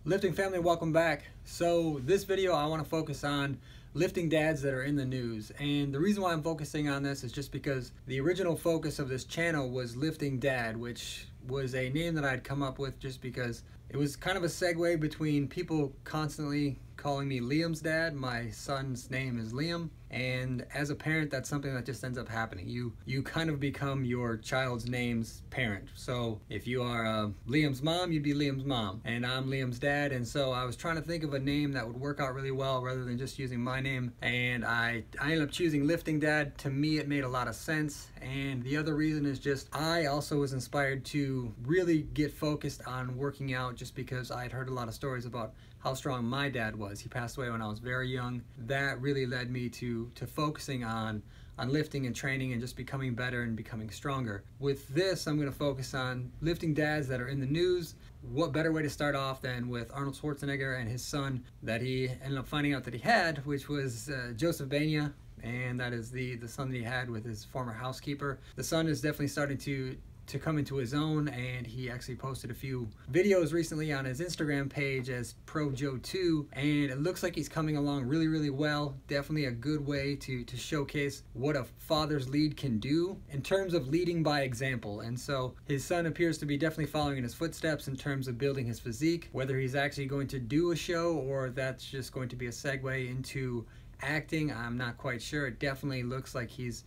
Lifting family, welcome back. So this video I want to focus on lifting dads that are in the news, and the reason why I'm focusing on this is just because the original focus of this channel was Lifting Dad, which was a name that I'd come up with just because it was kind of a segue between people constantly calling me Liam's dad. My son's name is Liam, and as a parent, that's something that just ends up happening. You kind of become your child's name's parent. So if you are Liam's mom, you'd be Liam's mom, and I'm Liam's dad. And so I was trying to think of a name that would work out really well rather than just using my name, and I ended up choosing Lifting Dad. To me, it made a lot of sense, and the other reason is just I also was inspired to really get focused on working out just because I'd heard a lot of stories about how strong my dad was. He passed away when I was very young. That really led me to focusing on lifting and training and just becoming better and becoming stronger. With this, I'm going to focus on lifting dads that are in the news. What better way to start off than with Arnold Schwarzenegger and his son that he ended up finding out that he had, which was Joseph Bania, and that is the son that he had with his former housekeeper. The son is definitely starting to come into his own, and he actually posted a few videos recently on his Instagram page as Pro Joe 2, and it looks like he's coming along really well. Definitely a good way to showcase what a father's lead can do in terms of leading by example. And so his son appears to be definitely following in his footsteps in terms of building his physique. Whether he's actually going to do a show or that's just going to be a segue into acting, I'm not quite sure. It definitely looks like he's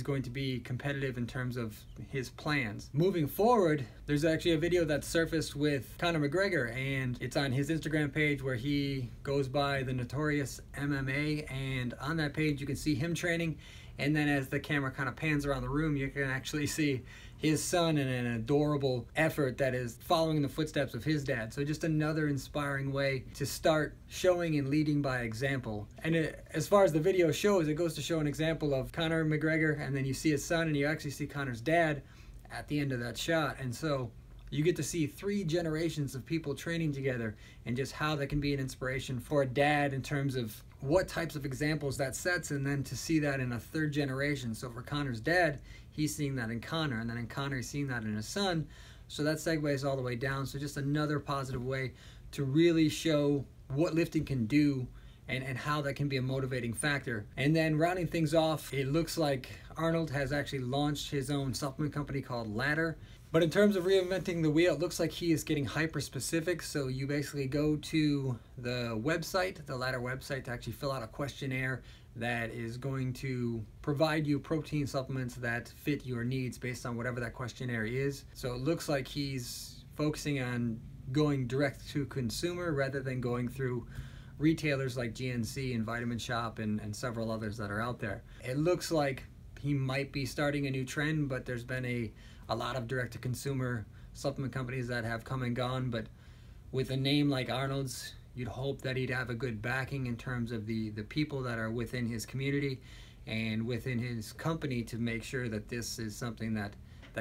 going to be competitive in terms of his plans. Moving forward, there's actually a video that surfaced with Mcgregor, and it's on his Instagram page where he goes by the Notorious MMA, and on that page you can see him training, and then as the camera kind of pans around the room, you can actually see his son in an adorable effort that is following the footsteps of his dad. So just another inspiring way to start showing and leading by example. And as far as the video shows, it goes to show an example of Conor McGregor, and then you see his son, and you actually see Conor's dad at the end of that shot. And so you get to see 3 generations of people training together and just how that can be an inspiration for a dad in terms of what types of examples that sets, and then to see that in a 3rd generation. So for Conor's dad, he's seeing that in Conor, and then in Conor he's seeing that in his son. So that segues all the way down. So just another positive way to really show what lifting can do and how that can be a motivating factor. And then rounding things off, it looks like Arnold has actually launched his own supplement company called Ladder. But in terms of reinventing the wheel, it looks like he is getting hyper specific. So you basically go to the website, the Ladder website, to actually fill out a questionnaire that is going to provide you protein supplements that fit your needs based on whatever that questionnaire is. So it looks like he's focusing on going direct to consumer rather than going through retailers like GNC and Vitamin Shop and several others that are out there. It looks like he might be starting a new trend, but there's been a lot of direct-to-consumer supplement companies that have come and gone. But with a name like Arnold's, you'd hope that he'd have a good backing in terms of the people that are within his community and within his company to make sure that this is something that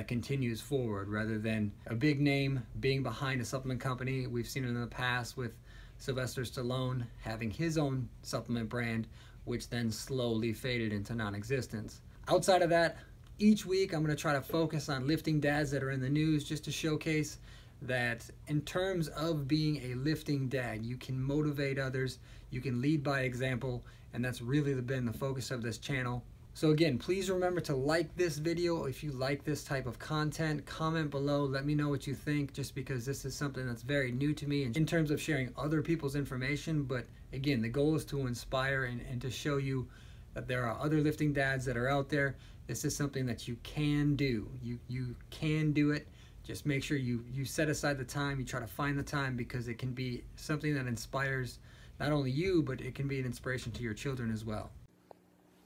continues forward rather than a big name being behind a supplement company. We've seen it in the past with Sylvester Stallone having his own supplement brand, which then slowly faded into non-existence. Outside of that, each week I'm going to try to focus on lifting dads that are in the news just to showcase that in terms of being a lifting dad, you can motivate others, you can lead by example, and that's really been the focus of this channel. So again, please remember to like this video if you like this type of content. Comment below, let me know what you think, just because this is something that's very new to me in terms of sharing other people's information. But again, the goal is to inspire and to show you that there are other lifting dads that are out there. This is something that you can do. You can do it. Just make sure you set aside the time, you try to find the time, because it can be something that inspires not only you, but it can be an inspiration to your children as well.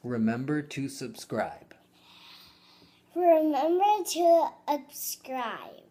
Remember to subscribe. Remember to subscribe.